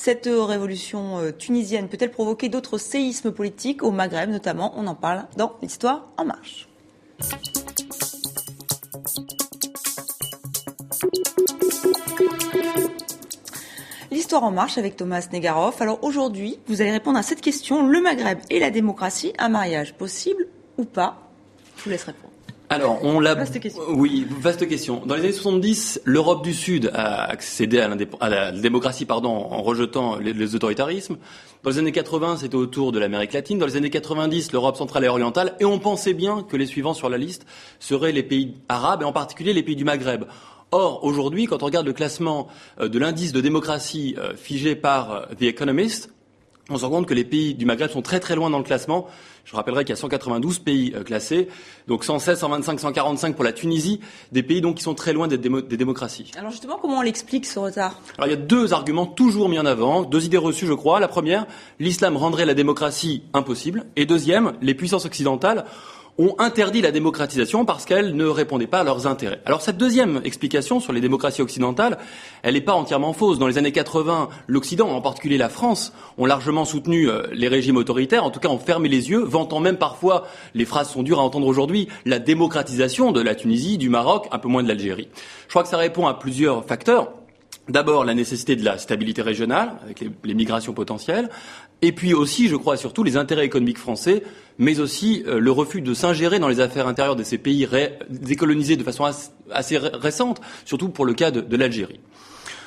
Cette révolution tunisienne peut-elle provoquer d'autres séismes politiques au Maghreb notamment? On en parle dans l'Histoire en marche. L'Histoire en marche avec Thomas Negaroff. Alors aujourd'hui, vous allez répondre à cette question. Le Maghreb et la démocratie, un mariage possible ou pas? Je vous laisse répondre. Alors, vaste question. Oui, vaste question. Dans les années 70, l'Europe du Sud a accédé à la démocratie, en rejetant les autoritarismes. Dans les années 80, c'était au tour de l'Amérique latine. Dans les années 90, l'Europe centrale et orientale. Et on pensait bien que les suivants sur la liste seraient les pays arabes, et en particulier les pays du Maghreb. Or, aujourd'hui, quand on regarde le classement de l'indice de démocratie figé par The Economist, on se rend compte que les pays du Maghreb sont très très loin dans le classement. Je rappellerai qu'il y a 192 pays classés, donc 116, 125, 145 pour la Tunisie, des pays donc qui sont très loin des démocraties. Alors justement, comment on l'explique ce retard? Alors il y a deux arguments toujours mis en avant, deux idées reçues je crois. La première, l'islam rendrait la démocratie impossible. Et deuxième, les puissances occidentales ont interdit la démocratisation parce qu'elle ne répondait pas à leurs intérêts. Alors cette deuxième explication sur les démocraties occidentales, elle n'est pas entièrement fausse. Dans les années 80, l'Occident, en particulier la France, ont largement soutenu les régimes autoritaires, en tout cas ont fermé les yeux, vantant même parfois, les phrases sont dures à entendre aujourd'hui, la démocratisation de la Tunisie, du Maroc, un peu moins de l'Algérie. Je crois que ça répond à plusieurs facteurs. D'abord, la nécessité de la stabilité régionale, avec les migrations potentielles, et puis aussi, je crois, surtout les intérêts économiques français, mais aussi le refus de s'ingérer dans les affaires intérieures de ces pays décolonisés de façon assez récente, surtout pour le cas de l'Algérie.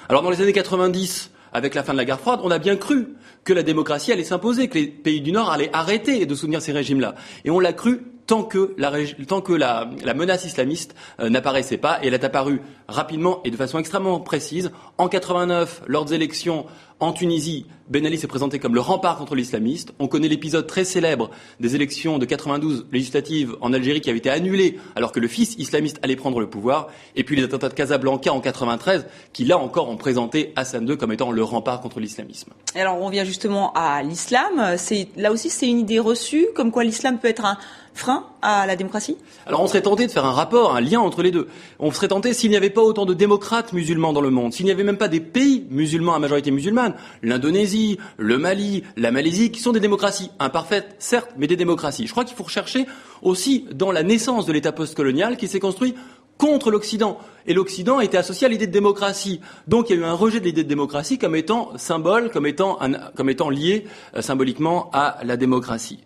Alors, dans les années 90, avec la fin de la guerre froide, on a bien cru que la démocratie allait s'imposer, que les pays du Nord allaient arrêter de soutenir ces régimes-là. Et on l'a cru tant que la menace islamiste n'apparaissait pas, et elle est apparue rapidement et de façon extrêmement précise. En 89, lors des élections en Tunisie, Ben Ali s'est présenté comme le rempart contre l'islamiste. On connaît l'épisode très célèbre des élections de 92 législatives en Algérie qui avait été annulées alors que le fils islamiste allait prendre le pouvoir. Et puis les attentats de Casablanca en 93 qui, là encore, ont présenté Hassan II comme étant le rempart contre l'islamisme. Et alors on revient justement à l'islam. Là aussi, c'est une idée reçue, comme quoi l'islam peut être un frein à la démocratie? Alors on serait tenté de faire un rapport, un lien entre les deux. On serait tenté, s'il n'y avait pas autant de démocrates musulmans dans le monde, s'il n'y avait même pas des pays musulmans à majorité musulmane, l'Indonésie, le Mali, la Malaisie, qui sont des démocraties imparfaites, certes, mais des démocraties. Je crois qu'il faut rechercher aussi dans la naissance de l'État postcolonial qui s'est construit contre l'Occident. Et l'Occident était associé à l'idée de démocratie. Donc il y a eu un rejet de l'idée de démocratie comme étant symbole, comme étant lié symboliquement à la démocratie.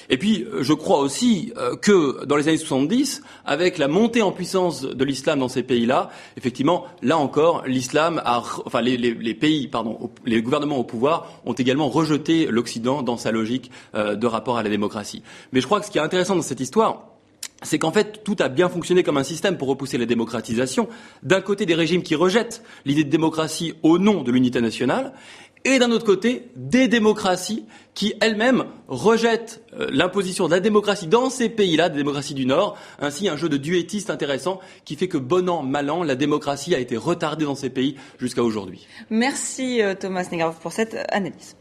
Et puis, je crois aussi que dans les années 70, avec la montée en puissance de l'islam dans ces pays-là, effectivement, là encore, les gouvernements au pouvoir ont également rejeté l'Occident dans sa logique de rapport à la démocratie. Mais je crois que ce qui est intéressant dans cette histoire, c'est qu'en fait, tout a bien fonctionné comme un système pour repousser la démocratisation. D'un côté, des régimes qui rejettent l'idée de démocratie au nom de l'unité nationale, et d'un autre côté, des démocraties qui elles-mêmes rejettent l'imposition de la démocratie dans ces pays-là, des démocraties du Nord. Ainsi, un jeu de duettistes intéressant qui fait que, bon an, mal an, la démocratie a été retardée dans ces pays jusqu'à aujourd'hui. Merci Thomas Negaroff pour cette analyse.